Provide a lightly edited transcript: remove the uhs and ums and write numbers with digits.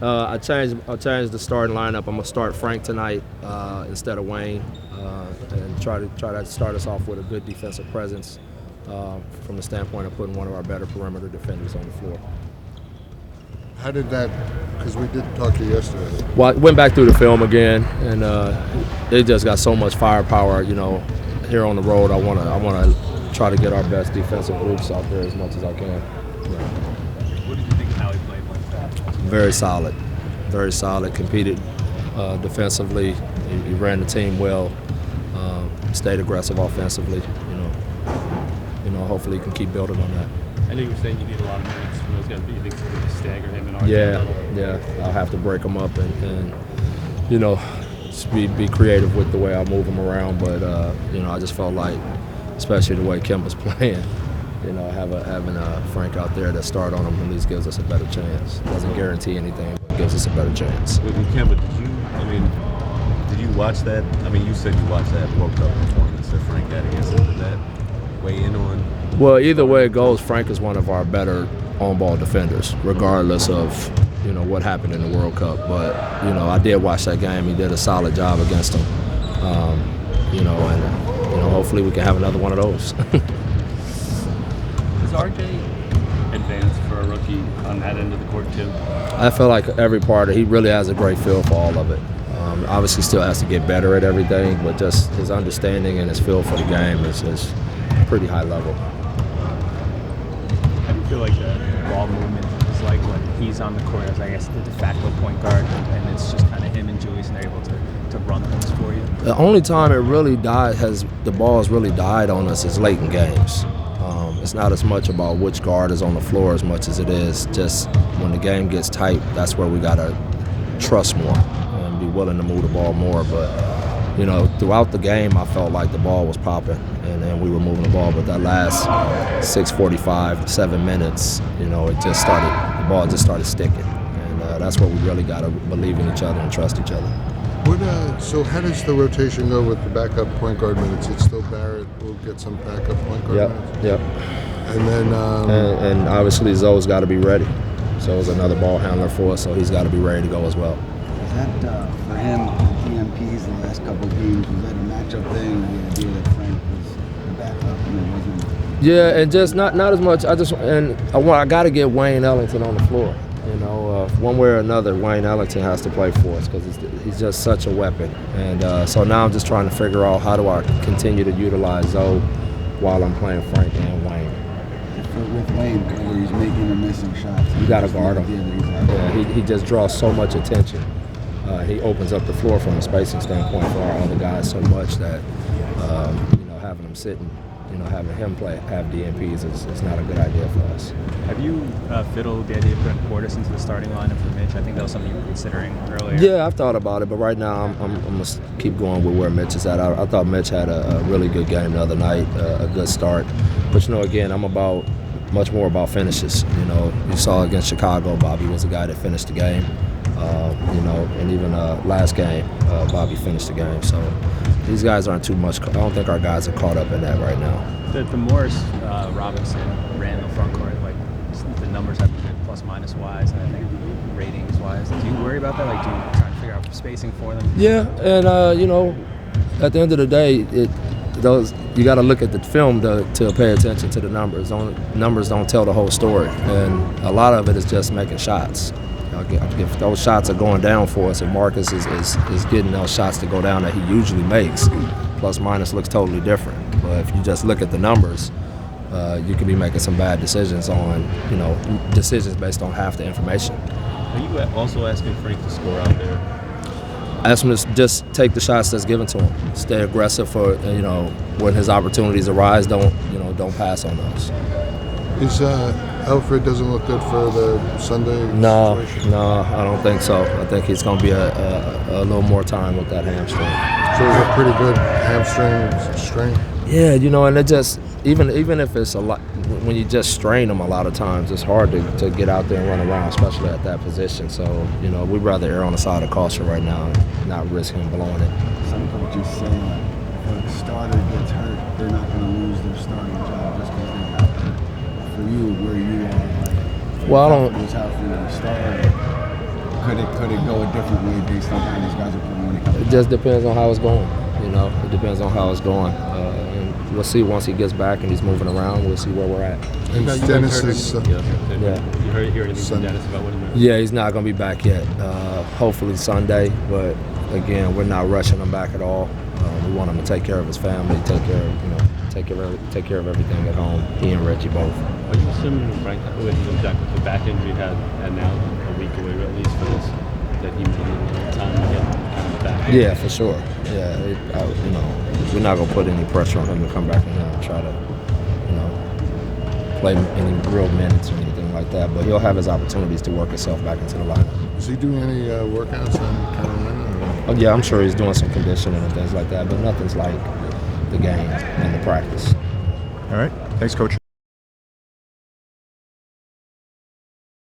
I changed the starting lineup. I'm gonna start Frank tonight instead of Wayne, and try to start us off with a good defensive presence from the standpoint of putting one of our better perimeter defenders on the floor. How did that? Because we did talk to you yesterday. Well, I went back through the film again, and it just got so much firepower. Here on the road, I wanna try to get our best defensive groups out there as much as I can. What did you think of how he played like that? Very solid. Competed defensively. He ran the team well. Stayed aggressive offensively. Hopefully he can keep building on that. I know you were saying you need a lot of minutes from those guys, but you think you can stagger him and RJ? Yeah. I'll have to break them up and just be creative with the way I move them around. But I just felt like, especially the way Kim was playing, having Frank out there that start on him at least gives us a better chance. Doesn't guarantee anything, but gives us a better chance. With Kemba, did you watch that? You said you watched that World Cup performance that Frank had against him. Did that weigh in on? Well, either way it goes, Frank is one of our better on-ball defenders, regardless of what happened in the World Cup. But I did watch that game. He did a solid job against him. Hopefully we can have another one of those. Is RJ advanced for a rookie on that end of the court too? I feel like every part he really has a great feel for all of it. Obviously still has to get better at everything, but just his understanding and his feel for the game is pretty high level. How do you feel like the ball movement is like when he's on the court as, I guess, the de facto point guard, and it's just kind of him and Julius, and they're able to run things for you? The only time the ball has really died on us is late in games. It's not as much about which guard is on the floor as much as it is just when the game gets tight, that's where we got to trust more and be willing to move the ball more. But, throughout the game, I felt like the ball was popping and we were moving the ball. But that last 6:45, 7 minutes, the ball just started sticking. And that's where we really got to believe in each other and trust each other. So how does the rotation go with the backup point guard minutes? It's still Barrett will get some backup point guard minutes? Yep. And then and obviously Zoe's got to be ready. Zoe's another ball handler for us, so he's got to be ready to go as well. Is that for him, the DMPs in the last couple of games, was that a matchup thing, or the idea that Frank was the backup and it wasn't? Yeah, and just not as much. I got to get Wayne Ellington on the floor. One way or another, Wayne Ellington has to play for us because he's just such a weapon. And so now I'm just trying to figure out how do I continue to utilize Zoe while I'm playing Frank and Wayne. With Wayne, whether he's making or missing shots, you got to guard him. Yeah, he just draws so much attention. He opens up the floor from a spacing standpoint for our other guys so much that having him sitting, having him have DMPs is not a good idea for us. Have you fiddled the idea of putting Portis into the starting lineup for Mitch? I think that was something you were considering earlier. Yeah, I've thought about it, but right now I'm going to keep going with where Mitch is at. I thought Mitch had a really good game the other night, a good start. But, again, I'm much more about finishes. You saw against Chicago, Bobby was the guy that finished the game. And even last game, Bobby finished the game. So these guys aren't too much. I don't think our guys are caught up in that right now. The Morris Robinson ran the front court, like the numbers have been plus minus wise, and I think ratings wise. Do you worry about that? Like, do you try to figure out spacing for them? Yeah, and at the end of the day, you got to look at the film to pay attention to the numbers. Numbers don't tell the whole story, and a lot of it is just making shots. If those shots are going down for us, and Marcus is getting those shots to go down that he usually makes, plus minus looks totally different. But if you just look at the numbers, you could be making some bad decisions on, decisions based on half the information. Are you also asking Frank to score out there? Ask him to just take the shots that's given to him. Stay aggressive for, when his opportunities arise, don't pass on those. Is Alfred doesn't look good for the Sunday situation? No, I don't think so. I think he's going to be a little more time with that hamstring. So it's a pretty good hamstring strain? Yeah, and it just, even if it's a lot, when you just strain them a lot of times, it's hard to get out there and run around, especially at that position. So, we'd rather err on the side of caution right now and not risk him blowing it. Some coaches say if a starter gets hurt, they're not going to lose their starting job just because they got hurt. For you, where you are, well, I don't. Was out for the starter. could it go a different way based on how these guys are playing when they come It just depends on how it's going. You know, it depends on how it's going. And we'll see once he gets back and he's moving around. We'll see where we're at. And Dennis is. Yeah. Yeah. You hear anything from Sunday. Dennis about what he meant? Yeah, he's not going to be back yet. Hopefully Sunday, but again, we're not rushing him back at all. We want him to take care of his family, take care of everything at home. He and Reggie both. Are you assuming Frank, with the back injury he had, and now a week away at least for this, that he may need a little time to get kind of back? Yeah, for sure. Yeah, we're not going to put any pressure on him to come back and try to, play any real minutes or anything like that. But he'll have his opportunities to work himself back into the lineup. Is he doing any workouts in Carolina? Oh, yeah, I'm sure he's doing some conditioning and things like that, but nothing's like the game and the practice. All right. Thanks, Coach.